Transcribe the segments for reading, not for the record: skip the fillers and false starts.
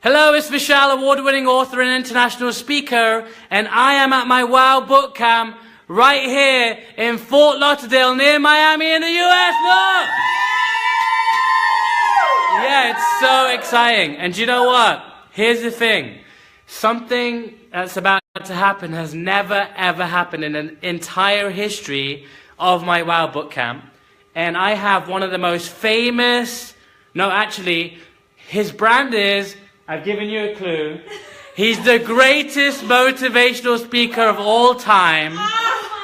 Hello, it's Vishal, award-winning author and international speaker, and I am at my WOW book camp right here in Fort Lauderdale near Miami in the US. Look! Yeah, it's so exciting. And do you know what? Here's the thing. Something that's about to happen has never ever happened in an entire history of my WOW book camp. And I have one of the most famous, his brand is, I've given you a clue. He's the greatest motivational speaker of all time.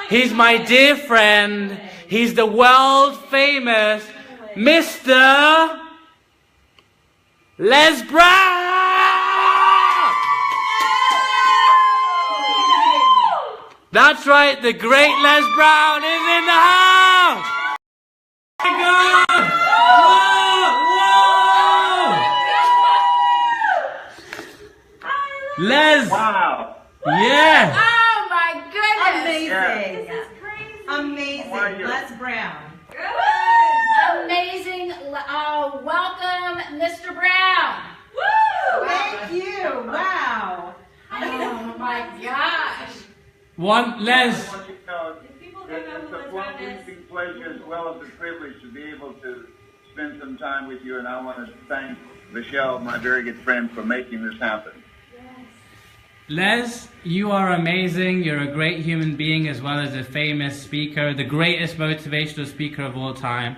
He's my dear friend. He's the world famous Mr. Les Brown. That's right, the great Les Brown is in the house. Oh my God! Les! Wow! Yeah! Oh my goodness! Amazing! This is crazy! Amazing! Les Brown. Good! Amazing! Welcome, Mr. Brown! Woo! Thank you! Wow! Oh my gosh! Les! I want you to know it's a pleasing pleasure as well as a privilege to be able to spend some time with you, and I want to thank Vishal, my very good friend, for making this happen. Les, you are amazing. You're a great human being as well as a famous speaker, the greatest motivational speaker of all time.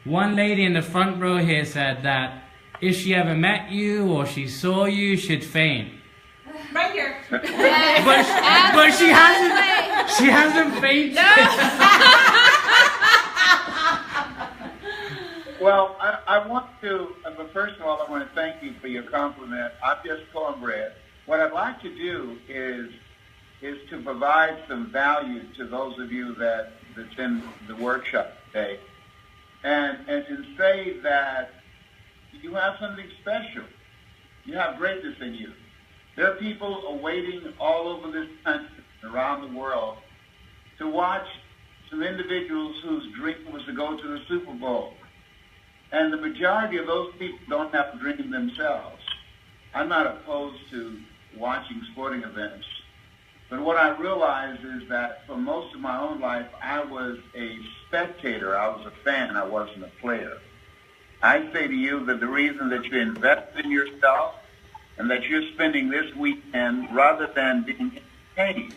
One lady in the front row here said that if she ever met you or she saw you, she'd faint. Right here. But she hasn't fainted. Well, I want to, but first of all, I want to thank you for your compliment. I'm just cornbread. What I'd like to do is to provide some value to those of you that's in the workshop today, and to say that you have something special. You have greatness in you. There are people awaiting all over this country, around the world, to watch some individuals whose dream was to go to the Super Bowl. And the majority of those people don't have a dream themselves. I'm not opposed to watching sporting events, but what I realized is that for most of my own life, I was a spectator. I was a fan. I wasn't a player. I say to you that the reason that you invest in yourself and that you're spending this weekend, rather than being entertained,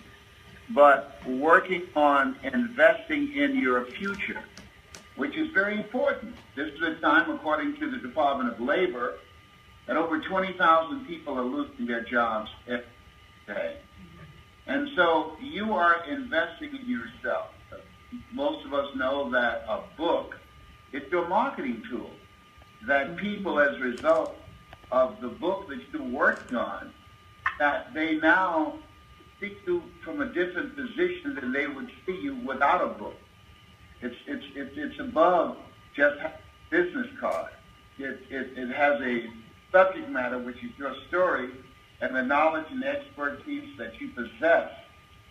but working on investing in your future, which is very important. This is a time, according to the Department of Labor, that over 20,000 people are losing their jobs every day. And so you are investing in yourself. Most of us know that a book is your marketing tool, that people, as a result of the book that you're working on, that they now see you from a different position than they would see you without a book. It's above just a business card. It has a subject matter, which is your story, and the knowledge and expertise that you possess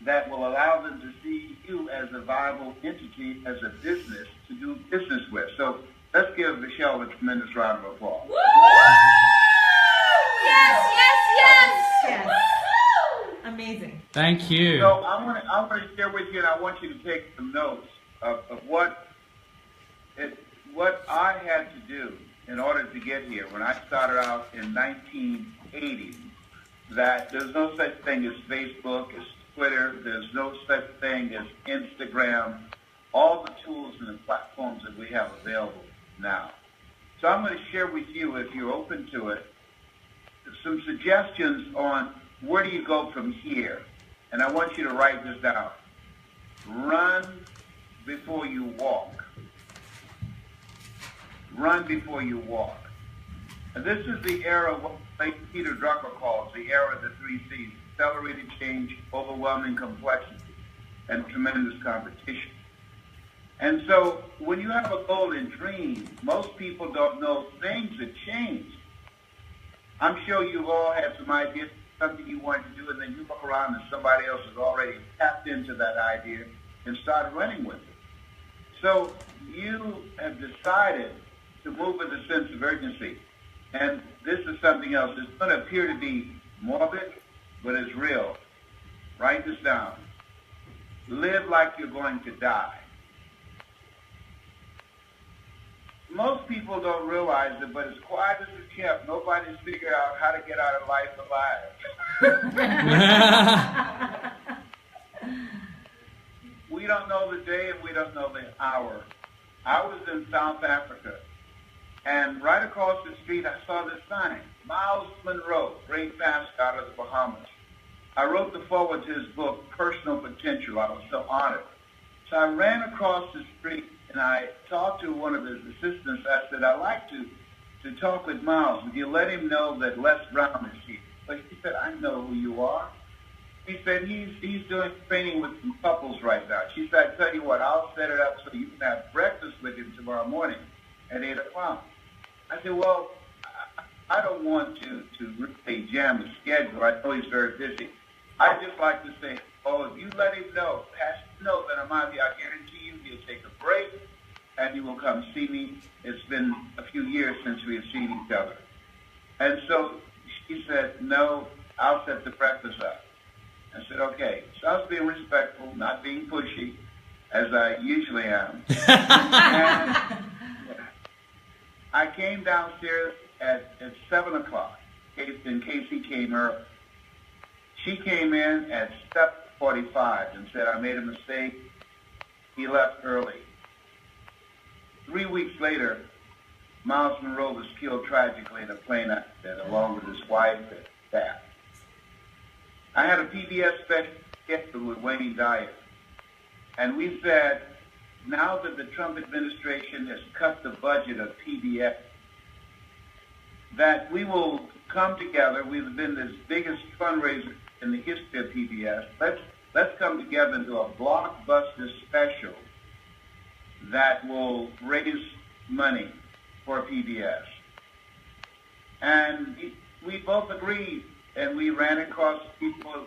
that will allow them to see you as a viable entity, as a business to do business with. So let's give Vishal a tremendous round of applause. Woo! Yes, yes, yes! Yes. Woo-hoo! Amazing. Thank you. So I want to share with you, and I want you to take some notes of what I had to do in order to get here. When I started out in 1980, that there's no such thing as Facebook, as Twitter, there's no such thing as Instagram, all the tools and the platforms that we have available now. So I'm going to share with you, if you're open to it, some suggestions on where do you go from here. And I want you to write this down. Run before you walk. Run before you walk. And this is the era of what Peter Drucker calls the era of the 3 C's: accelerated change, overwhelming complexity, and tremendous competition. And so when you have a goal and dream, most people don't know things have changed. I'm sure you've all had some ideas, something you want to do, and then you look around and somebody else has already tapped into that idea and started running with it. So you have decided to move with a sense of urgency. And this is something else. It's going to appear to be morbid, but it's real. Write this down. Live like you're going to die. Most people don't realize it, but as quiet as it's kept, nobody's figured out how to get out of life alive. We don't know the day and we don't know the hour. I was in South Africa, and right across the street I saw this sign, Miles Monroe, great pastor out of the Bahamas. I wrote the foreword to his book, Personal Potential. I was so honored. So I ran across the street and I talked to one of his assistants. I said, I'd like to talk with Miles. Would you let him know that Les Brown is here? But he said, I know who you are. He said, he's doing training with some couples right now. She said, I tell you what, I'll set it up so you can have breakfast with him tomorrow morning at 8 o'clock. I said, well, I don't want to really jam his schedule. I know he's very busy. I'd just like to say, if you let him know, Pastor, know that I'm out here, I guarantee you he'll take a break and he will come see me. It's been a few years since we have seen each other. And so she said, no, I'll set the breakfast up. I said, okay. So I was being respectful, not being pushy, as I usually am. And I came downstairs at 7 o'clock, in case he came early. She came in at 7:45 and said, I made a mistake. He left early. 3 weeks later, Miles Monroe was killed tragically in a plane accident along with his wife and staff. I had a PBS special scheduled with Wayne Dyer, and we said, now that the Trump administration has cut the budget of PBS, that we will come together. We've been this biggest fundraiser in the history of PBS. Let's come together and do a blockbuster special that will raise money for PBS. And we both agreed, and we ran across people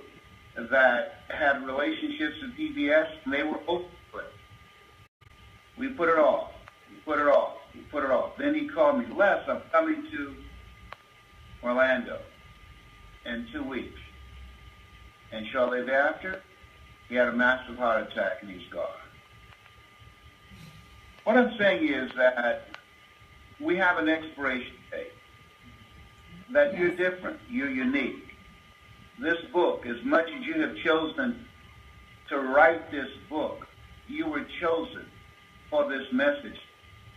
that had relationships with PBS, and they were open to it. We put it off. Then he called me, Les, I'm coming to Orlando in 2 weeks. And shortly thereafter, he had a massive heart attack and he's gone. What I'm saying is that we have an expiration date, that you're different, you're unique. This book, as much as you have chosen to write this book, you were chosen for this message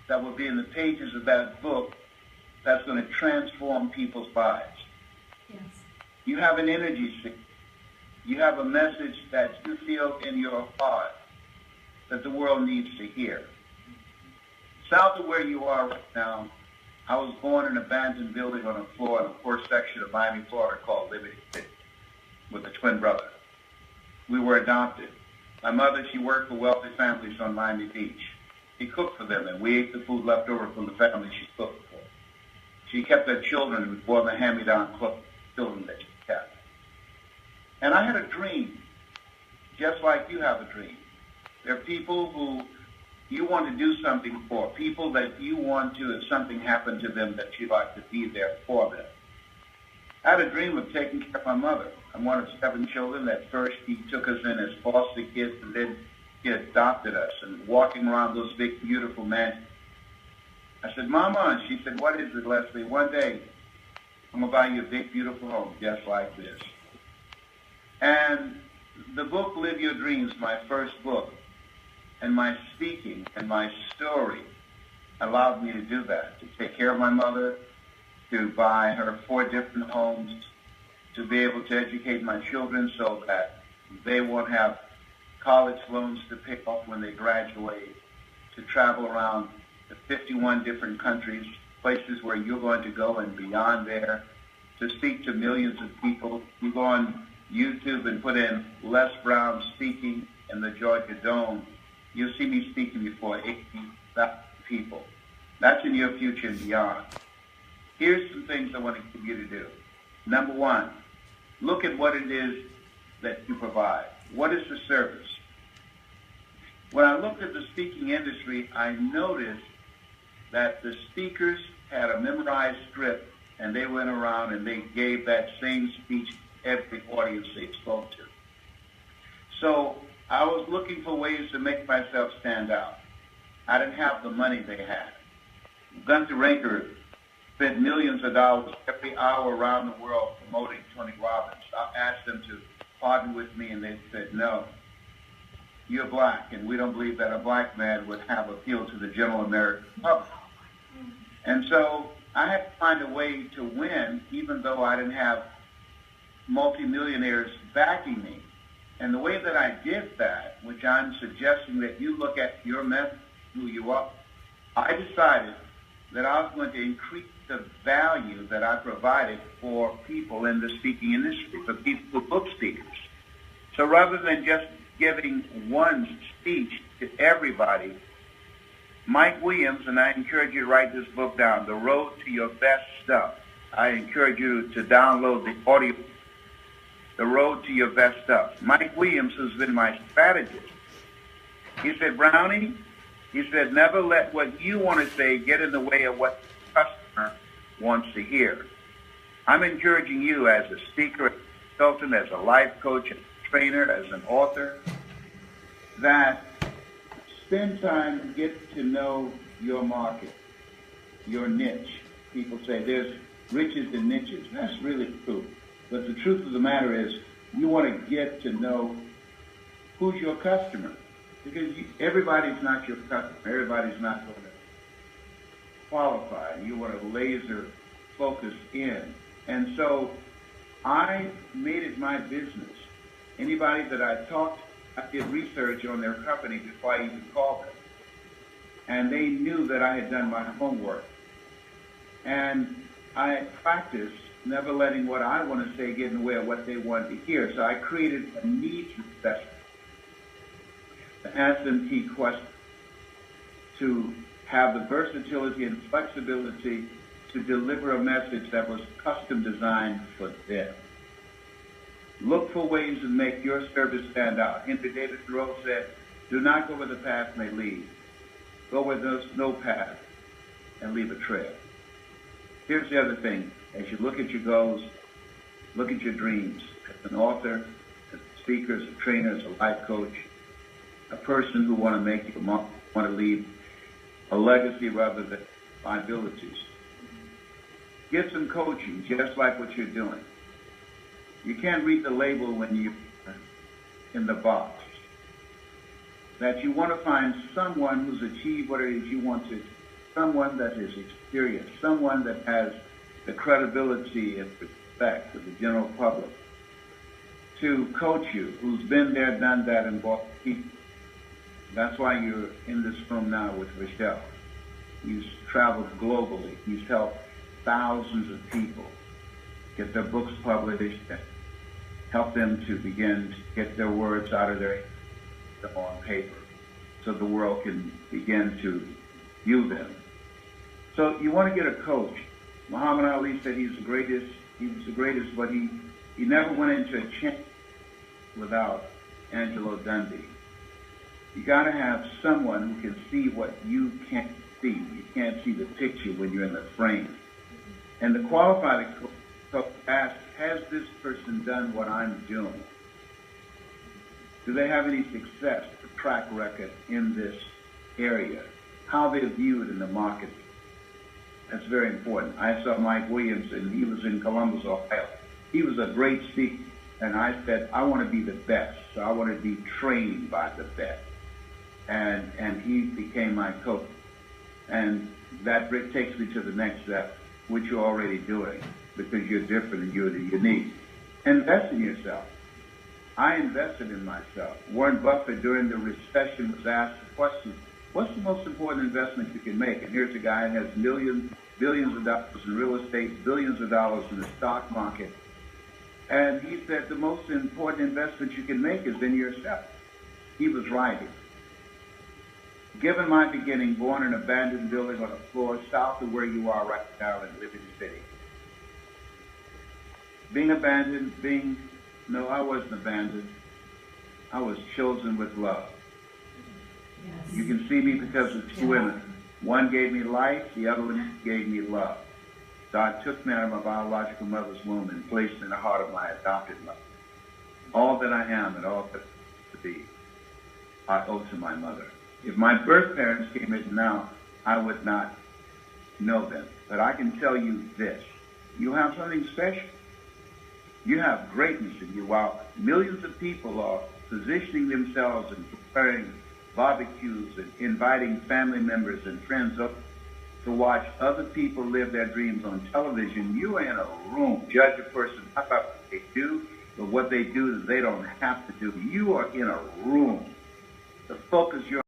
that will be in the pages of that book that's going to transform people's lives. Yes. You have an energy seek. You have a message that you feel in your heart that the world needs to hear. South of where you are right now, I was born in an abandoned building on a floor in a poor section of Miami, Florida called Liberty City with a twin brother. We were adopted. My mother, she worked for wealthy families on Miami Beach. She cooked for them, and we ate the food left over from the family she cooked for. She kept her children and bore the hand-me-down children that she kept. And I had a dream, just like you have a dream. There are people who you want to do something for, people that you want to, if something happened to them, that you'd like to be there for them. I had a dream of taking care of my mother. I'm one of 7 children. At first, he took us in as foster kids, and then he adopted us, and walking around those big, beautiful mansions. I said, Mama, and she said, what is it, Leslie? One day, I'm going to buy you a big, beautiful home just like this. And the book, Live Your Dreams, my first book, and my speaking and my story allowed me to do that, to take care of my mother, to buy her 4 different homes, to be able to educate my children so that they won't have college loans to pay off when they graduate, to travel around the 51 different countries, places where you're going to go and beyond there, to speak to millions of people. You go on YouTube and put in Les Brown speaking in the Georgia Dome, you'll see me speaking before 80,000 people. That's in your future and beyond. Here's some things I want to give you to do. Number 1, look at what it is that you provide. What is the service? When I looked at the speaking industry, I noticed that the speakers had a memorized script and they went around and they gave that same speech to every audience they spoke to. So I was looking for ways to make myself stand out. I didn't have the money they had. Gunther Raker spent millions of dollars every hour around the world promoting Tony Robbins. I asked them to partner with me, and they said, no, you're black, and we don't believe that a black man would have appeal to the general American public. And so I had to find a way to win, even though I didn't have multimillionaires backing me. And the way that I did that, which I'm suggesting that you look at your method, who you are, I decided that I was going to increase the value that I provided for people in the speaking industry, for people, for book speakers. So rather than just giving one speech to everybody, Mike Williams, and I encourage you to write this book down, The Road to Your Best Stuff. I encourage you to download the audio, The Road to Your Best Stuff. Mike Williams has been my strategist. He said, Brownie, he said, never let what you want to say get in the way of what the customer wants to hear. I'm encouraging you as a speaker, as a consultant, as a life coach, as a trainer, as an author, that spend time and get to know your market, your niche. People say there's riches in niches. That's really true. But the truth of the matter is you want to get to know who's your customer. Because everybody's not your customer. Everybody's not going to qualify. You want to laser focus in. And so I made it my business. Anybody that I talked to, I did research on their company before I even called them. And they knew that I had done my homework. And I practiced never letting what I want to say get in the way of what they wanted to hear. So I created a needs assessment to ask them key questions, to have the versatility and flexibility to deliver a message that was custom designed for them. Look for ways to make your service stand out. Henry David Thoreau said, do not go where the path may lead. Go where there's no path and leave a trail. Here's the other thing. As you look at your goals, look at your dreams. As an author, as a speaker, as a trainer, as a life coach, a person who want to make you want to leave a legacy rather than liabilities. Get some coaching, just like what you're doing. You can't read the label when you're in the box. That you want to find someone who's achieved what it is you want to, someone that is experienced, someone that has the credibility and respect of the general public to coach you, who's been there, done that, and bought people. That's why you're in this room now with Vishal. He's traveled globally. He's helped thousands of people get their books published, help them to begin to get their words out of their on paper so the world can begin to view them. So you want to get a coach. Muhammad Ali said he was the greatest, but he never went into a champ without Angelo Dundee. You got to have someone who can see what you can't see. You can't see the picture when you're in the frame. And the qualified coach asks, has this person done what I'm doing? Do they have any success, a track record in this area? How they're viewed in the market? That's very important. I saw Mike Williams, and he was in Columbus, Ohio. He was a great speaker, and I said, I want to be the best, so I want to be trained by the best. And he became my coach. And that takes me to the next step, which you're already doing, because you're different and you're unique. Invest in yourself. I invested in myself. Warren Buffett, during the recession, was asked the question, what's the most important investment you can make? And here's a guy that has billions of dollars in real estate, billions of dollars in the stock market. And he said the most important investment you can make is in yourself. He was right. Given my beginning, born in an abandoned building on a floor south of where you are right now in Liberty City. Being abandoned, no, I wasn't abandoned. I was chosen with love. Yes. You can see me because of two women. One gave me life, the other one gave me love. God took me out of my biological mother's womb and placed in the heart of my adopted mother. All that I am and all that to be, I owe to my mother. If my birth parents came in now, I would not know them. But I can tell you this. You have something special. You have greatness in you. While millions of people are positioning themselves and preparing barbecues and inviting family members and friends up to watch other people live their dreams on television, you are in a room. Judge a person not about what they do, but what they do that they don't have to do. You are in a room. To focus your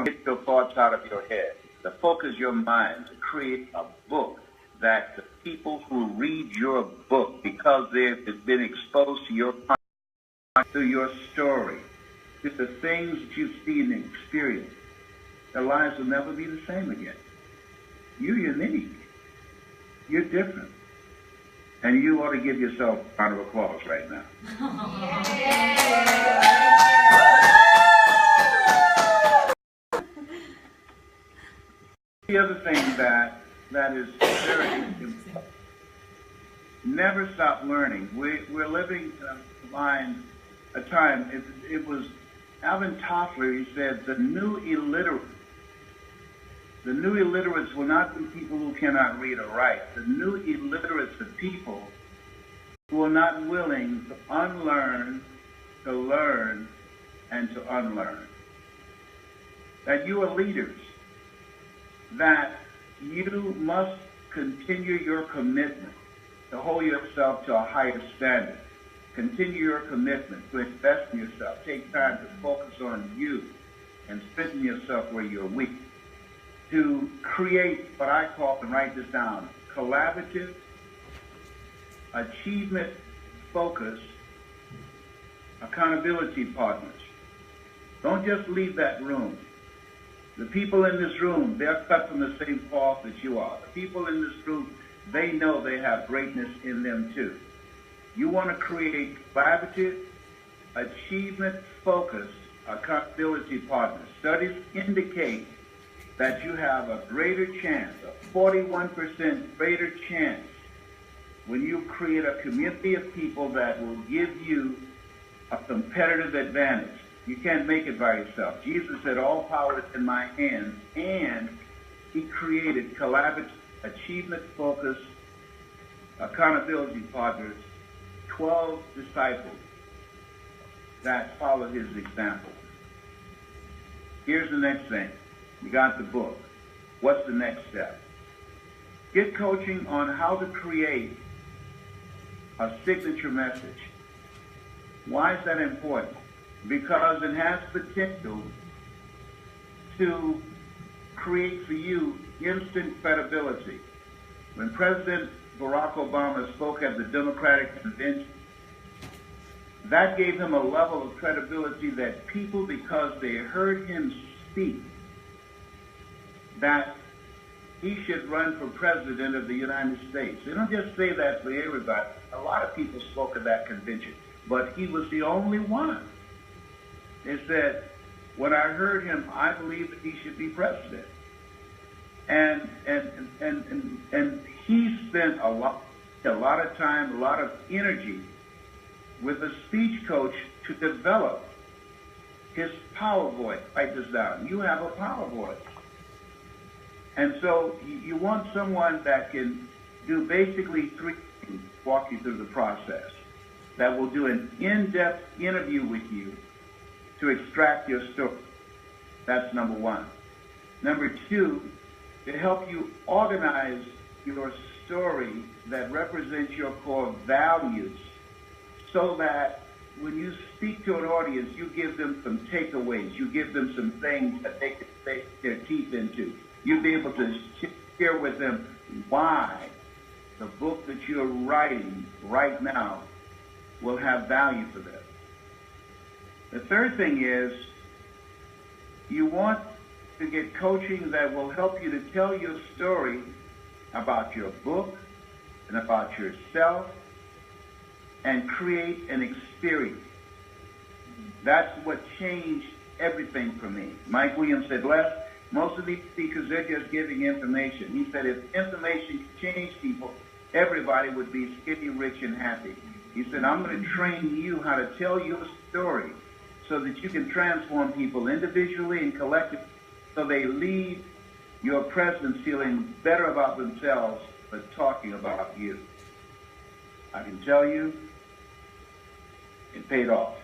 get your thoughts out of your head. To focus your mind to create a book that the people who read your book, because they've been exposed to your content, to your story, to the things that you've seen and experienced, their lives will never be the same again. You're unique. You're different. And you ought to give yourself a round of applause right now. The other thing that is very important, never stop learning. We're living a time, it was Alvin Toffler, he said, the new illiterates will not be people who cannot read or write. The new illiterates are people who are not willing to unlearn, to learn, and to unlearn. That you are leaders. That you must continue your commitment to hold yourself to a higher standard. Continue your commitment to invest in yourself. Take time to focus on you and strengthen yourself where you're weak. To create what I call, and write this down, collaborative, achievement-focused accountability partners. Don't just leave that room. The people in this room, they're cut from the same cloth that you are. The people in this room, they know they have greatness in them too. You want to create collaborative, achievement-focused accountability partners. Studies indicate that you have a greater chance, a 41% greater chance, when you create a community of people that will give you a competitive advantage. You can't make it by yourself. Jesus said, all power is in my hands, and he created collaborative, achievement-focused accountability partners, 12 disciples that followed his example. Here's the next thing. You got the book. What's the next step? Get coaching on how to create a signature message. Why is that important? Because it has potential to create for you instant credibility. When President Barack Obama spoke at the Democratic Convention, that gave him a level of credibility that people, because they heard him speak, that he should run for president of the United States. They don't just say that for everybody. A lot of people spoke at that convention, but he was the only one. They said, when I heard him, I believe that he should be president. And he spent a lot of time, a lot of energy with a speech coach to develop his power voice. Write this down. You have a power voice. And so you want someone that can do basically three things, walk you through the process, that will do an in-depth interview with you to extract your story. That's number one. Number two, to help you organize your story that represents your core values, so that when you speak to an audience, you give them some takeaways, you give them some things that they can take their teeth into. You'll be able to share with them why the book that you're writing right now will have value for them. The third thing is, you want to get coaching that will help you to tell your story about your book and about yourself and create an experience. That's what changed everything for me. Mike Williams said, Les, Most of these speakers, they're just giving information. He said if information could change people, everybody would be skinny, rich, and happy. He said, I'm going to train you how to tell your story so that you can transform people individually and collectively so they leave your presence feeling better about themselves but talking about you. I can tell you, it paid off.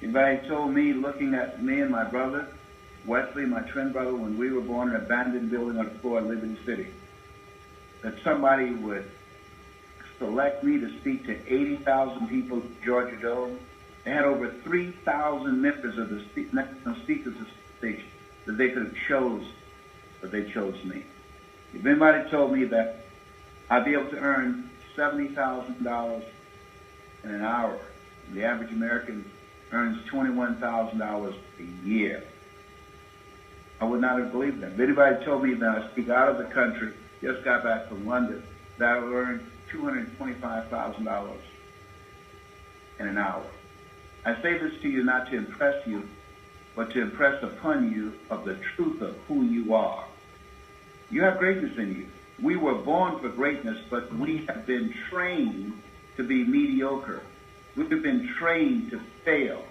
Anybody told me, looking at me and my brother, Wesley, my twin brother, when we were born in an abandoned building on the floor in Liberty City, that somebody would select me to speak to 80,000 people at Georgia Dome? They had over 3,000 members of the National Speakers Association that they could have chose, but they chose me. If anybody told me that I'd be able to earn $70,000 in an hour, and the average American earns $21,000 a year, I would not have believed them. If anybody told me that I speak out of the country, just got back from London, that I would earn $225,000 in an hour. I say this to you not to impress you, but to impress upon you of the truth of who you are. You have greatness in you. We were born for greatness, but we have been trained to be mediocre. We've been trained to fail.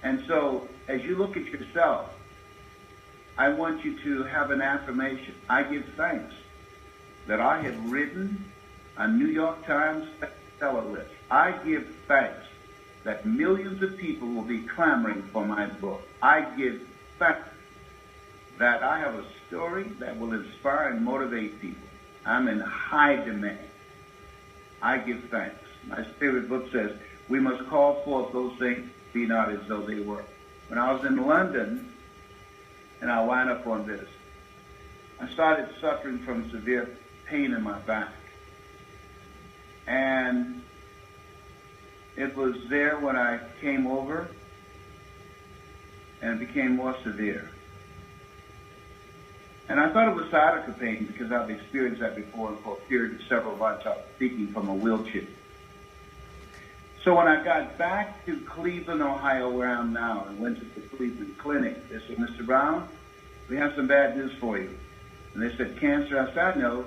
And so, as you look at yourself, I want you to have an affirmation. I give thanks that I have written a New York Times bestseller list. I give thanks that millions of people will be clamoring for my book. I give thanks that I have a story that will inspire and motivate people. I'm in high demand. I give thanks. My favorite book says, we must call forth those things, be not as though they were. When I was in London, and I'll wind up on this, I started suffering from severe pain in my back. And it was there when I came over, and it became more severe. And I thought it was sciatica pain because I've experienced that before, and for a period of several months I was speaking from a wheelchair. So when I got back to Cleveland, Ohio, where I'm now, and went to the Cleveland Clinic, they said, Mr. Brown, we have some bad news for you. And they said, cancer? I said, I know.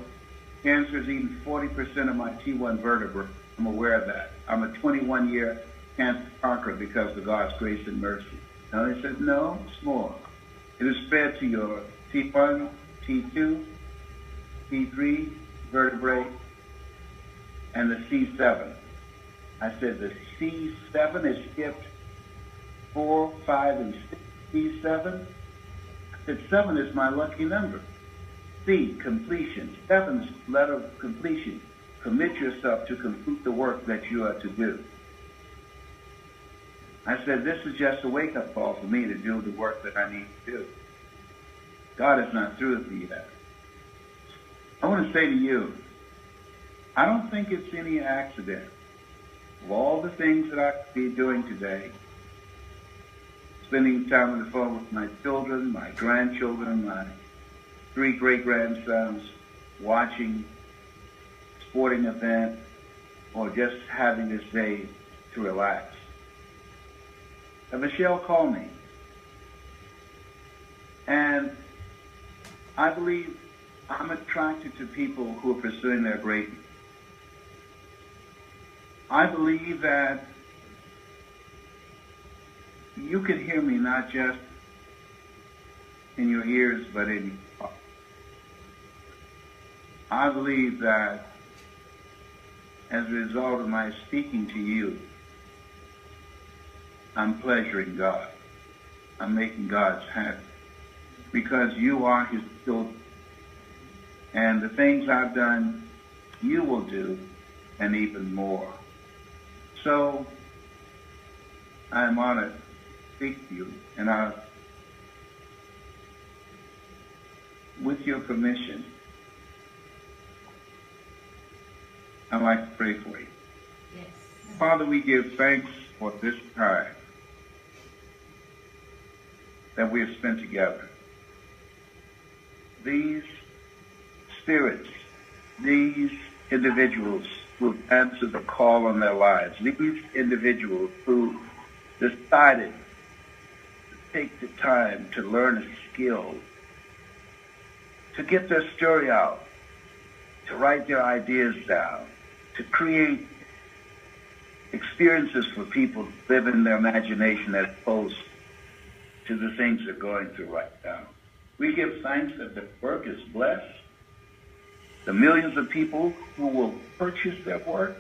Cancer is eating 40% of my T1 vertebra. I'm aware of that. I'm a 21-year cancer conqueror because of God's grace and mercy. And they said, no, it's more. It is spread to your T1, T2, T3 vertebrae, and the C7. I said, the C7 is skipped 4, 5, and 6. C7? I said, 7 is my lucky number. C, completion. 7's letter of completion. Commit yourself to complete the work that you are to do. I said, this is just a wake-up call for me to do the work that I need to do. God is not through with me yet. I want to say to you, I don't think it's any accident. Of all the things that I could be doing today, spending time on the phone with my children, my grandchildren, my 3 great-grandsons, watching sporting event, or just having this day to relax. And Vishal called me. And I believe I'm attracted to people who are pursuing their greatness. I believe that you can hear me not just in your ears, but in your heart. I believe that as a result of my speaking to you, I'm pleasuring God. I'm making God happy because you are his children. And the things I've done, you will do, and even more. So I'm honored to speak to you, and with your permission, I'd like to pray for you. Yes. Father, we give thanks for this time that we have spent together. These spirits, these individuals who have answered the call on their lives, these individuals who decided take the time to learn a skill, to get their story out, to write their ideas down, to create experiences for people to live in their imagination as opposed to the things they're going through right now. We give thanks that the work is blessed. The millions of people who will purchase their work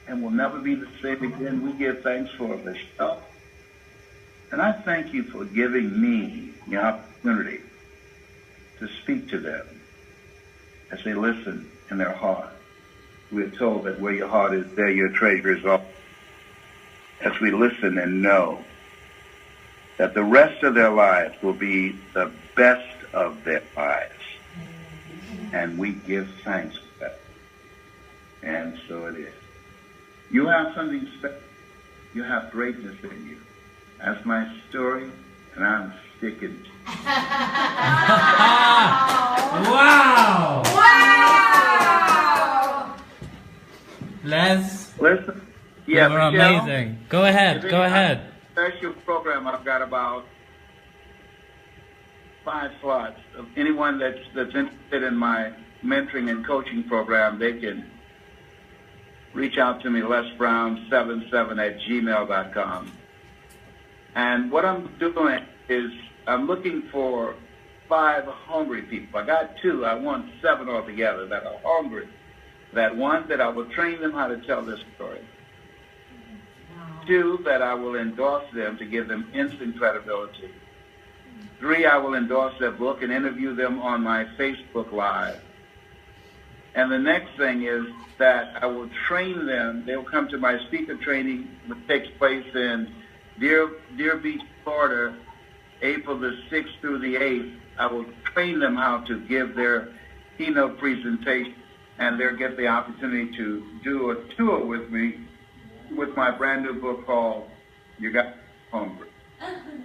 and will never be the same again, we give thanks for Vishal. And I thank you for giving me the opportunity to speak to them as they listen in their heart. We are told that where your heart is, there your treasure is also. As we listen and know that the rest of their lives will be the best of their lives. And we give thanks for that. And so it is. You have something special. You have greatness in you. That's my story, and I'm sticking to it. Wow! Wow! Les, Listen. you Yeah, were Michelle, amazing. Go ahead, go ahead. Special program. I've got about 5 slots. Anyone that's interested in my mentoring and coaching program, they can reach out to me, lesbrown77@gmail.com. And what I'm doing is I'm looking for 5 hungry people. I got 2. I want 7 altogether that are hungry. That one, that I will train them how to tell this story. 2, that I will endorse them to give them instant credibility. 3, I will endorse their book and interview them on my Facebook Live. And the next thing is that I will train them. They will come to my speaker training, which takes place in Deer Beach, Florida, April the 6th through the 8th. I will train them how to give their keynote presentation, and they'll get the opportunity to do a tour with me with my brand new book called You Got Hungry.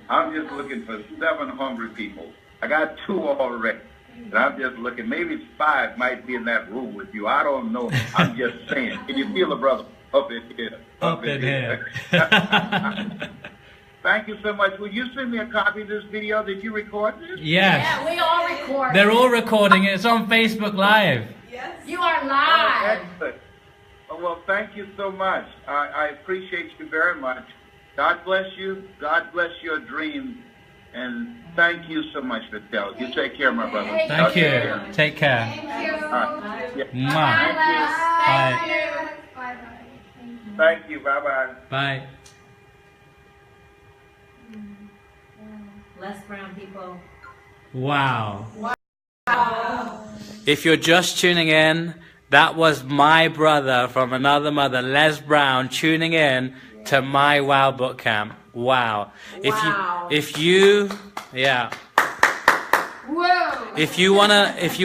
I'm just looking for 7 hungry people. I got 2 already. And I'm just looking, maybe 5 might be in that room with you. I don't know. I'm just saying. Can you feel a brother up in here? Up in here. Thank you so much. Will you send me a copy of this video? Did you record this? Yes. Yeah, we all record. They're all recording it. It's on Facebook Live. Yes. You are Oh, live. excellent. Oh, well, thank you so much. I appreciate you very much. God bless you. God bless your dream. And thank you so much, Vishal. You take care, my brother. Thank you. Take care. Thank you. All right. Yeah. Mwah. Thank Bye. you. Thank you. Bye-bye. Bye. Les Brown people. Wow. If you're just tuning in, that was my brother from another mother, Les Brown, tuning in to my Wow Boot Camp. Wow. Wow. If you Whoa. If you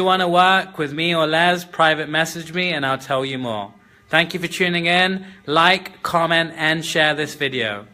wanna work with me or Les, private message me and I'll tell you more. Thank you for tuning in. Like, comment, and share this video.